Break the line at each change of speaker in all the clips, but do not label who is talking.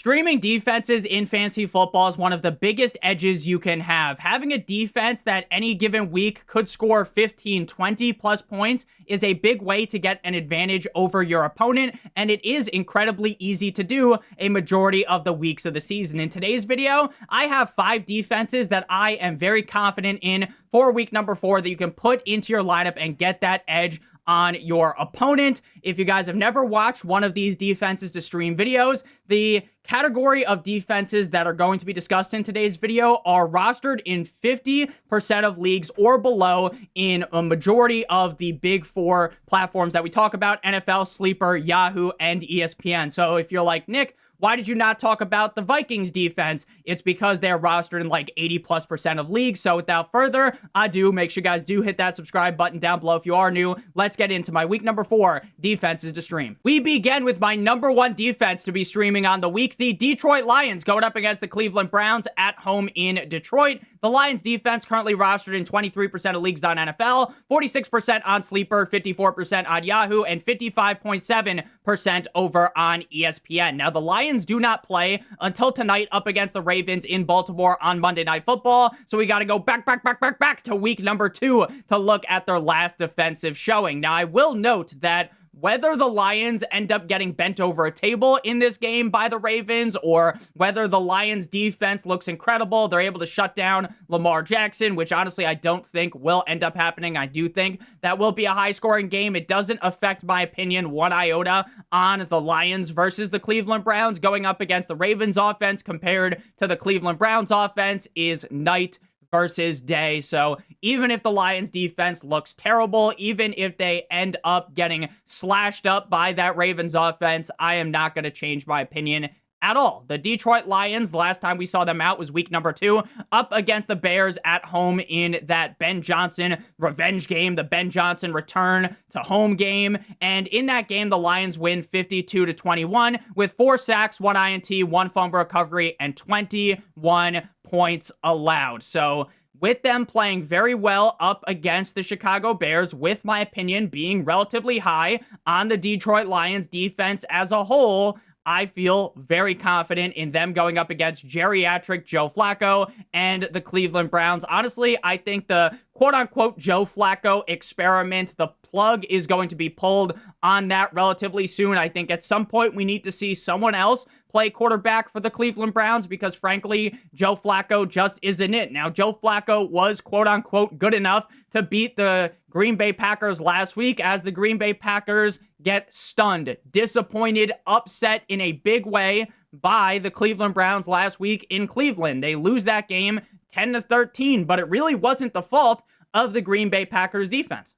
Streaming defenses in fantasy football is one of the biggest edges you can have. Having a defense that any given week could score 15, 20 plus points is a big way to get an advantage over your opponent, and it is incredibly easy to do a majority of the weeks of the season. In today's video, I have 5 defenses that I am very confident in for week number 4 that you can put into your lineup and get that edge on your opponent. If you guys have never watched one of these defenses to stream videos, the category of defenses that are going to be discussed in today's video are rostered in 50% of leagues or below in a majority of the big 4 platforms that we talk about: NFL, Sleeper, Yahoo, and ESPN. So if you're like, Nick, why did you not talk about the Vikings defense? It's because they're rostered in like 80+% of leagues. So without further ado, make sure you guys do hit that subscribe button down below if you are new. Let's get into my week number 4 defenses to stream. We begin with my number 1 defense to be streaming on the week, the Detroit Lions, going up against the Cleveland Browns at home in Detroit. The Lions defense currently rostered in 23% of leagues on NFL, 46% on Sleeper, 54% on Yahoo, and 55.7% over on ESPN. Now, the Lions do not play until tonight up against the Ravens in Baltimore on Monday Night Football, so we got to go back to week number 2 to look at their last defensive showing. Now, I will note that whether the Lions end up getting bent over a table in this game by the Ravens, or whether the Lions defense looks incredible, they're able to shut down Lamar Jackson, which honestly I don't think will end up happening. I do think that will be a high-scoring game. It doesn't affect my opinion one iota on the Lions versus the Cleveland Browns. Going up against the Ravens offense compared to the Cleveland Browns offense is night versus day. So even if the Lions defense looks terrible, even if they end up getting slashed up by that Ravens offense, I am not going to change my opinion at all. The Detroit Lions, the last time we saw them out was week number 2, up against the Bears at home in that Ben Johnson revenge game, the Ben Johnson return to home game. And in that game, the Lions win 52-21 with 4 sacks, 1 INT, 1 fumble recovery, and 21 points allowed. So with them playing very well up against the Chicago Bears, with my opinion being relatively high on the Detroit Lions defense as a whole, I feel very confident in them going up against geriatric Joe Flacco and the Cleveland Browns. Honestly, I think the quote-unquote Joe Flacco experiment, the plug is going to be pulled on that relatively soon. I think at some point we need to see someone else play quarterback for the Cleveland Browns because, frankly, Joe Flacco just isn't it. Now, Joe Flacco was quote-unquote good enough to beat the Green Bay Packers last week as the Green Bay Packers get stunned, disappointed, upset in a big way by the Cleveland Browns last week in Cleveland. They lose that game 10-13, but it really wasn't the fault of the Green Bay Packers defense.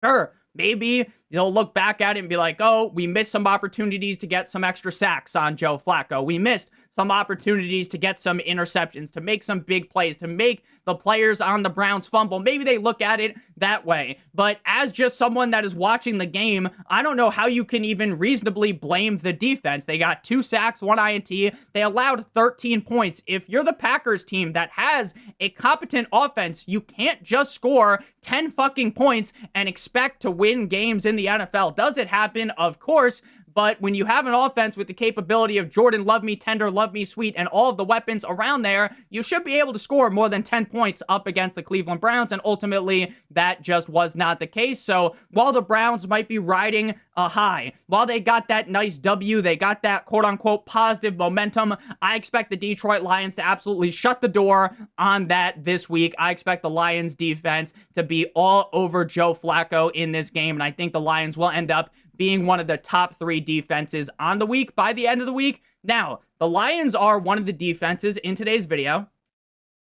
Sure, maybe they'll look back at it and be like, oh, we missed some opportunities to get some extra sacks on Joe Flacco. We missed some opportunities to get some interceptions, to make some big plays, to make the players on the Browns fumble. Maybe they look at it that way. But as just someone that is watching the game, I don't know how you can even reasonably blame the defense. They got 2 sacks, 1 INT. They allowed 13 points. If you're the Packers team that has a competent offense, you can't just score 10 fucking points and expect to win games in the NFL. Does it happen? Of course. But when you have an offense with the capability of Jordan Love Me Tender, Love Me Sweet, and all of the weapons around there, you should be able to score more than 10 points up against the Cleveland Browns, and ultimately, that just was not the case. So while the Browns might be riding a high, while they got that nice W, they got that quote-unquote positive momentum, I expect the Detroit Lions to absolutely shut the door on that this week. I expect the Lions defense to be all over Joe Flacco in this game, and I think the Lions will end up being one of the top 3 defenses on the week by the end of the week. Now, the Lions are one of the defenses in today's video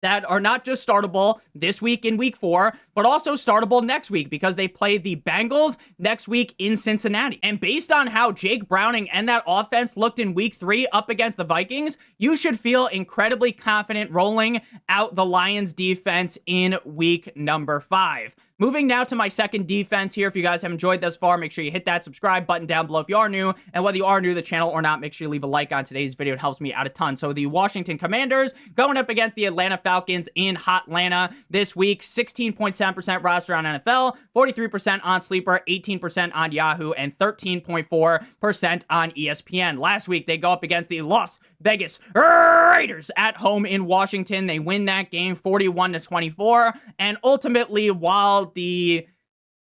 that are not just startable this week in week 4, but also startable next week because they play the Bengals next week in Cincinnati. And based on how Jake Browning and that offense looked in week 3 up against the Vikings, you should feel incredibly confident rolling out the Lions defense in week number 5. Moving now to my second defense here. If you guys have enjoyed thus far, make sure you hit that subscribe button down below if you are new. And whether you are new to the channel or not, make sure you leave a like on today's video. It helps me out a ton. So the Washington Commanders going up against the Atlanta Falcons in Hotlanta this week. 16.7% roster on NFL, 43% on Sleeper, 18% on Yahoo, and 13.4% on ESPN. Last week, they go up against the Las Vegas Raiders at home in Washington. They win that game 41-24. And ultimately, while the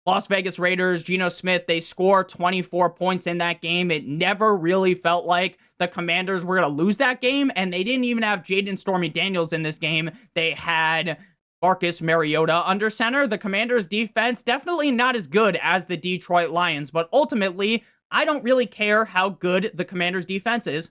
Las Vegas Raiders, Geno Smith, they score 24 points in that game, it never really felt like the Commanders were going to lose that game, and they didn't even have Jaden Stormy Daniels in this game. They had Marcus Mariota under center. The Commanders' defense definitely not as good as the Detroit Lions, but ultimately, I don't really care how good the Commanders' defense is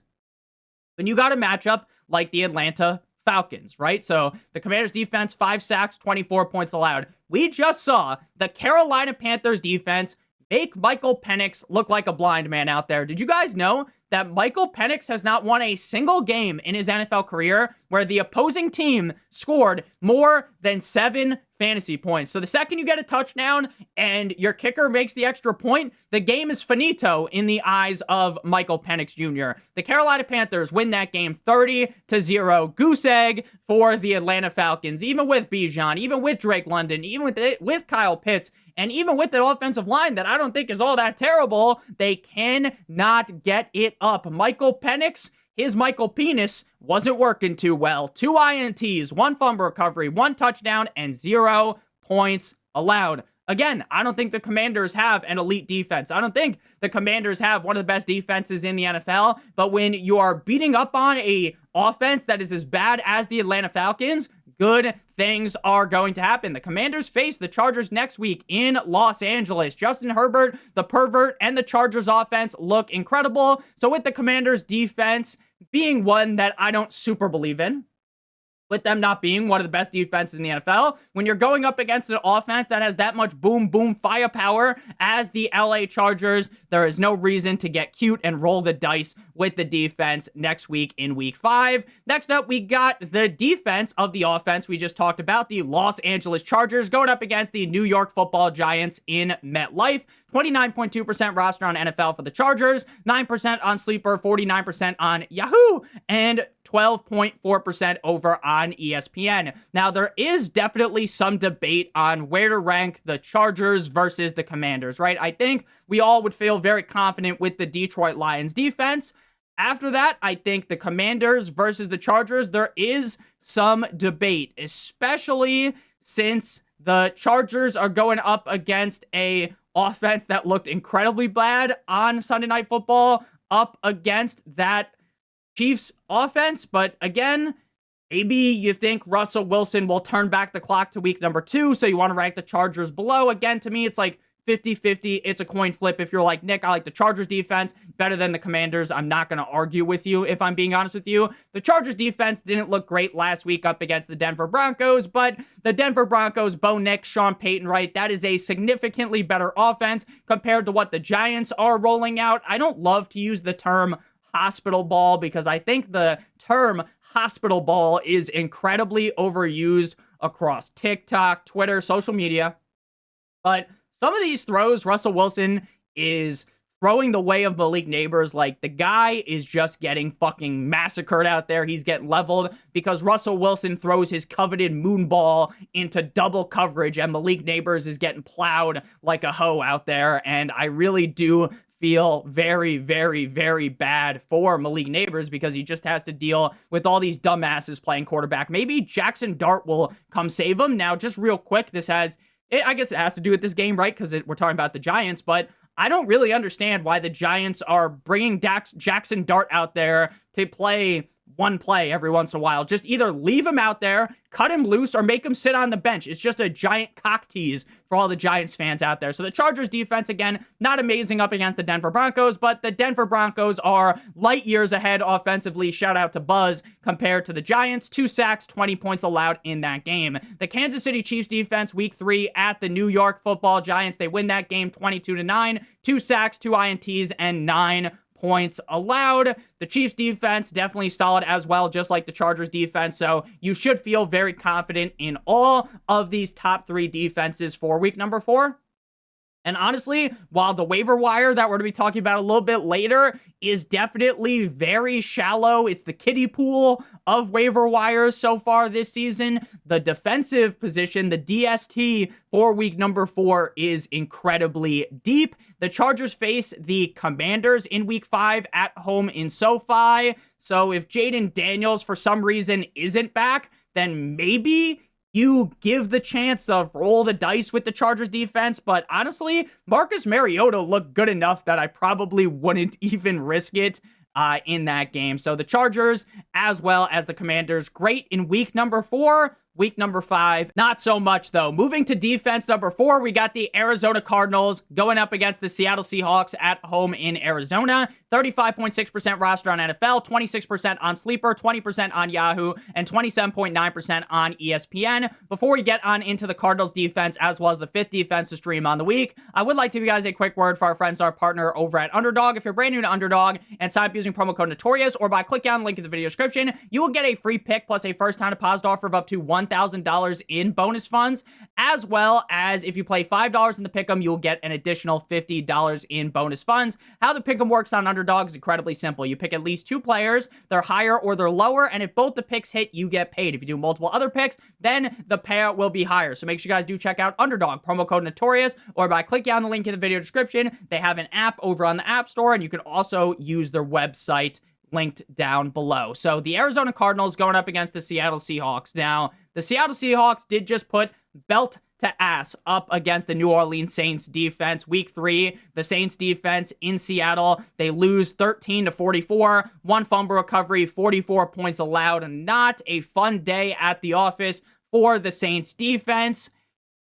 when you got a matchup like the Atlanta Falcons, right? So the Commanders defense, 5 sacks, 24 points allowed. We just saw the Carolina Panthers defense make Michael Penix look like a blind man out there. Did you guys know that Michael Penix has not won a single game in his NFL career where the opposing team scored more than 7 fantasy points? So the second you get a touchdown and your kicker makes the extra point, the game is finito in the eyes of Michael Penix Jr. The Carolina Panthers win that game 30-0. Goose egg for the Atlanta Falcons. Even with Bijan, even with Drake London, even with Kyle Pitts, and even with the offensive line that I don't think is all that terrible, they cannot get it up. Michael Penix, his Michael Penis, wasn't working too well. 2 INTs, 1 fumble recovery, 1 touchdown, and 0 points allowed. Again, I don't think the Commanders have an elite defense. I don't think the Commanders have one of the best defenses in the NFL. But when you are beating up on a offense that is as bad as the Atlanta Falcons, good things are going to happen. The Commanders face the Chargers next week in Los Angeles. Justin Herbert, the pervert, and the Chargers offense look incredible. So with the Commanders defense being one that I don't super believe in, with them not being one of the best defenses in the NFL, when you're going up against an offense that has that much boom, boom firepower as the LA Chargers, there is no reason to get cute and roll the dice with the defense next week in week 5. Next up, we got the defense of the offense we just talked about, the Los Angeles Chargers going up against the New York Football Giants in MetLife. 29.2% roster on NFL for the Chargers, 9% on Sleeper, 49% on Yahoo, and 12.4% over on ESPN. Now, there is definitely some debate on where to rank the Chargers versus the Commanders, right? I think we all would feel very confident with the Detroit Lions defense. After that, I think the Commanders versus the Chargers, there is some debate, especially since the Chargers are going up against a offense that looked incredibly bad on Sunday Night Football up against that Chiefs offense. But again, maybe you think Russell Wilson will turn back the clock to week number 2, so you want to rank the Chargers below. Again, to me, it's like 50-50. It's a coin flip. If you're like, Nick, I like the Chargers defense better than the Commanders, I'm not going to argue with you if I'm being honest with you. The Chargers defense didn't look great last week up against the Denver Broncos, but the Denver Broncos, Bo Nix, Sean Payton, right, that is a significantly better offense compared to what the Giants are rolling out. I don't love to use the term hospital ball because I think the term hospital ball is incredibly overused across TikTok, Twitter, social media. But some of these throws, Russell Wilson is throwing the way of Malik Neighbors. Like, the guy is just getting fucking massacred out there. He's getting leveled because Russell Wilson throws his coveted moon ball into double coverage and Malik Neighbors is getting plowed like a hoe out there. And I really do feel very, very, very bad for Malik Neighbors because he just has to deal with all these dumbasses playing quarterback. Maybe Jackson Dart will come save him. Now, just real quick, I guess it has to do with this game, right? Because we're talking about the Giants, but I don't really understand why the Giants are bringing Jackson Dart out there to play one play every once in a while. Just either leave him out there, cut him loose, or make him sit on the bench. It's just a giant cock tease for all the Giants fans out there. So the Chargers defense, again, not amazing up against the Denver Broncos, but the Denver Broncos are light years ahead offensively. Shout out to Buzz compared to the Giants. 2 sacks, 20 points allowed in that game. The Kansas City Chiefs defense, week 3 at the New York Football Giants. They win that game 22-9. 2 sacks, 2 INTs, and 9 points allowed. The Chiefs defense definitely solid as well, just like the Chargers defense. So you should feel very confident in all of these top 3 defenses for week number 4. And honestly, while the waiver wire that we're going to be talking about a little bit later is definitely very shallow, it's the kiddie pool of waiver wires so far this season, the defensive position, the DST for week number 4 is incredibly deep. The Chargers face the Commanders in week 5 at home in SoFi. So if Jaden Daniels for some reason isn't back, then maybe you give the chance to roll the dice with the Chargers defense, but honestly, Marcus Mariota looked good enough that I probably wouldn't even risk it in that game. So the Chargers, as well as the Commanders, great in week number 4. Week number 5, not so much though. Moving to defense number 4, we got the Arizona Cardinals going up against the Seattle Seahawks at home in Arizona. 35.6% roster on NFL, 26% on Sleeper, 20% on Yahoo, and 27.9% on ESPN. Before we get on into the Cardinals defense, as well as the 5th defense to stream on the week, I would like to give you guys a quick word for our friends, our partner over at Underdog. If you're brand new to Underdog and sign up using promo code Notorious, or by clicking on the link in the video description, you will get a free pick plus a first time deposit offer of up to $1,000 in bonus funds, as well as if you play $5 in the pick'em, you'll get an additional $50 in bonus funds. How the pick'em works on Underdog is incredibly simple. You pick at least 2 players, they're higher or they're lower, and if both the picks hit, you get paid. If you do multiple other picks, then the payout will be higher. So make sure you guys do check out Underdog, promo code Notorious, or by clicking on the link in the video description. They have an app over on the App Store, and you can also use their website linked down below. So the Arizona Cardinals going up against the Seattle Seahawks. Now, the Seattle Seahawks did just put belt to ass up against the New Orleans Saints defense. Week 3, the Saints defense in Seattle, they lose 13-44, 1 fumble recovery, 44 points allowed. Not a fun day at the office for the Saints defense.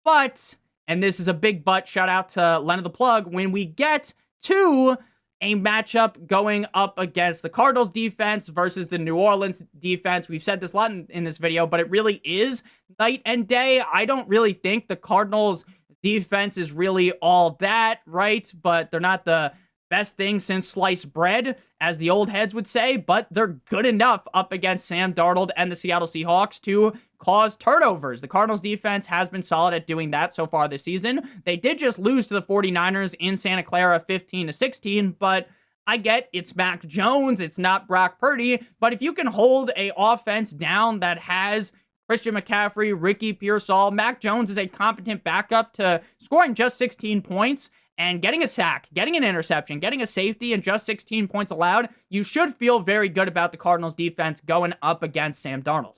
But, and this is a big but, shout out to Len the Plug, when we get to a matchup going up against the Cardinals defense versus the New Orleans defense. We've said this a lot in this video, but it really is night and day. I don't really think the Cardinals defense is really all that, right? But they're not the best thing since sliced bread, as the old heads would say, but they're good enough up against Sam Darnold and the Seattle Seahawks to cause turnovers. The Cardinals defense has been solid at doing that so far this season. They did just lose to the 49ers in Santa Clara 15-16, but I get it's Mac Jones, it's not Brock Purdy, but if you can hold a offense down that has Christian McCaffrey, Ricky Pearsall, Mac Jones is a competent backup to scoring just 16 points, and getting a sack, getting an interception, getting a safety, and just 16 points allowed, you should feel very good about the Cardinals defense going up against Sam Darnold,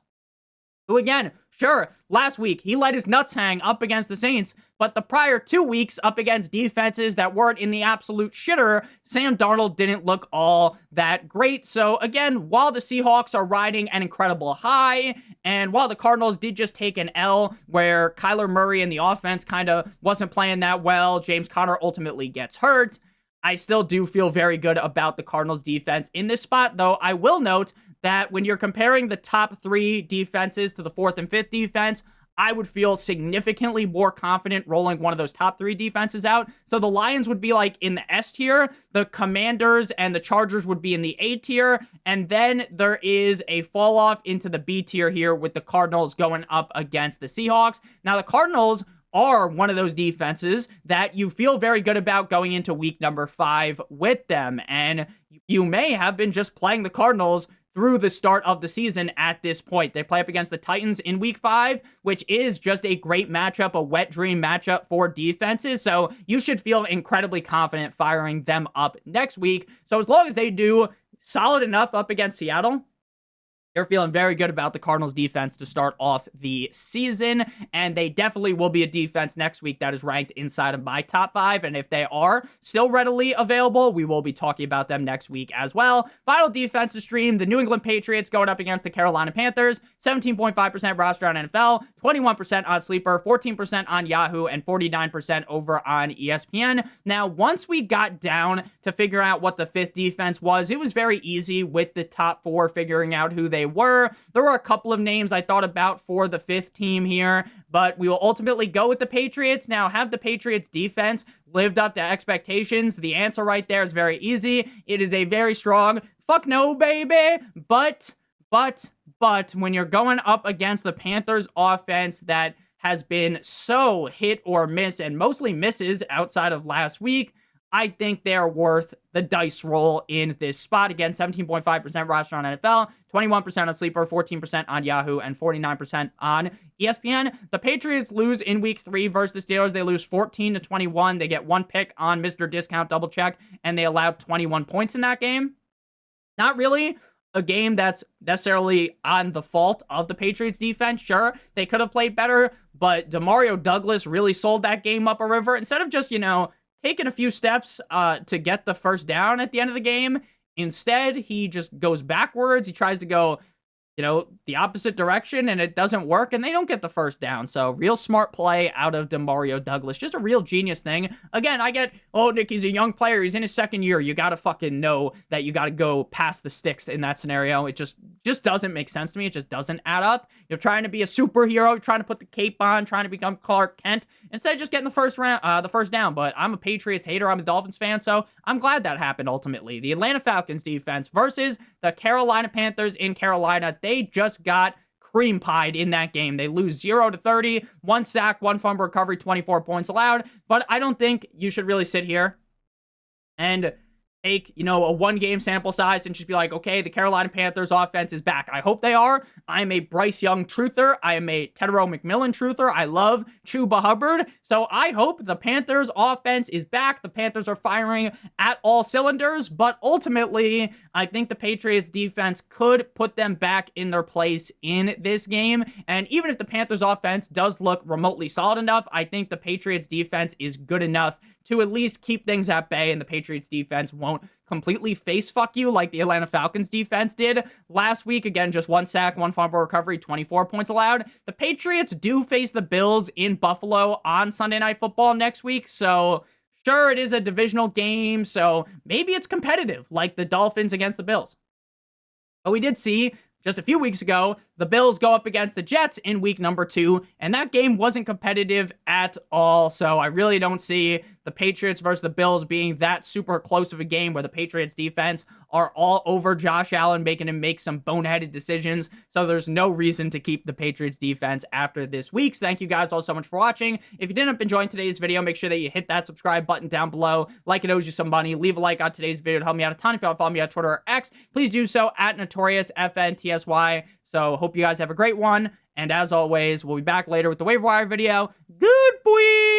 who again, sure, last week he let his nuts hang up against the Saints, but the prior 2 weeks up against defenses that weren't in the absolute shitter, Sam Darnold didn't look all that great. So again, while the Seahawks are riding an incredible high, and while the Cardinals did just take an L where Kyler Murray and the offense kind of wasn't playing that well, James Conner ultimately gets hurt, I still do feel very good about the Cardinals defense in this spot, though I will note that when you're comparing the top 3 defenses to the 4th and 5th defense, I would feel significantly more confident rolling one of those top 3 defenses out. So the Lions would be like in the S tier, the Commanders and the Chargers would be in the A tier, and then there is a fall off into the B tier here with the Cardinals going up against the Seahawks. Now the Cardinals are one of those defenses that you feel very good about going into week number 5 with them, and you may have been just playing the Cardinals through the start of the season at this point. They play up against the Titans in week 5, which is just a great matchup, a wet dream matchup for defenses. So you should feel incredibly confident firing them up next week. So as long as they do solid enough up against Seattle, you're feeling very good about the Cardinals defense to start off the season, and they definitely will be a defense next week that is ranked inside of my top 5, and if they are still readily available, we will be talking about them next week as well. Final defense to stream, the New England Patriots going up against the Carolina Panthers, 17.5% roster on NFL, 21% on Sleeper, 14% on Yahoo, and 49% over on ESPN. Now, once we got down to figure out what the 5th defense was, it was very easy with the top 4 figuring out who they they were. There were a couple of names I thought about for the 5th team here, but we will ultimately go with the Patriots. Now, have the Patriots defense lived up to expectations? The answer right there is very easy. It is a very strong fuck no, baby. But when you're going up against the Panthers offense that has been so hit or miss and mostly misses outside of last week, I think they're worth the dice roll in this spot. Again, 17.5% roster on NFL, 21% on Sleeper, 14% on Yahoo, and 49% on ESPN. The Patriots lose in week 3 versus the Steelers. They lose 14-21. They get 1 pick on Mr. Discount double check, and they allowed 21 points in that game. Not really a game that's necessarily on the fault of the Patriots defense. Sure, they could have played better, but Demario Douglas really sold that game up a river. Instead of just, taking a few steps to get the first down at the end of the game, instead, he just goes backwards. He tries to go, the opposite direction, and it doesn't work, and they don't get the first down. So, real smart play out of Demario Douglas. Just a real genius thing. Again, I get, Nick, he's a young player. He's in his 2nd year. You got to fucking know that you got to go past the sticks in that scenario. It just doesn't make sense to me. It just doesn't add up. You're trying to be a superhero. You're trying to put the cape on, trying to become Clark Kent, instead of just getting the first down. But I'm a Patriots hater. I'm a Dolphins fan, so I'm glad that happened ultimately. The Atlanta Falcons defense versus the Carolina Panthers in Carolina. They just got cream pied in that game. They lose 0-30, 1 sack, 1 fumble recovery, 24 points allowed. But I don't think you should really sit here and take, a 1-game sample size and just be like, okay, the Carolina Panthers offense is back. I hope they are. I'm a Bryce Young truther. I am a Tedero McMillan truther. I love Chuba Hubbard. So I hope the Panthers offense is back. The Panthers are firing at all cylinders, but ultimately, I think the Patriots defense could put them back in their place in this game. And even if the Panthers offense does look remotely solid enough, I think the Patriots defense is good enough to at least keep things at bay, and the Patriots defense won't completely face fuck you like the Atlanta Falcons defense did last week. Again, just 1 sack, 1 fumble recovery, 24 points allowed. The Patriots do face the Bills in Buffalo on Sunday Night Football next week, so sure, it is a divisional game, so maybe it's competitive like the Dolphins against the Bills. But we did see just a few weeks ago, the Bills go up against the Jets in week number 2, and that game wasn't competitive at all. So I really don't see the Patriots versus the Bills being that super close of a game where the Patriots defense are all over Josh Allen, making him make some boneheaded decisions. So there's no reason to keep the Patriots defense after this week. So thank you guys all so much for watching. If you did end up enjoying today's video, make sure that you hit that subscribe button down below. Like it owes you some money. Leave a like on today's video to help me out a ton. If you want to follow me on Twitter or X, please do so at NotoriousFantasy. So hope you guys have a great one. And as always, we'll be back later with the waiver wire video. Good boy.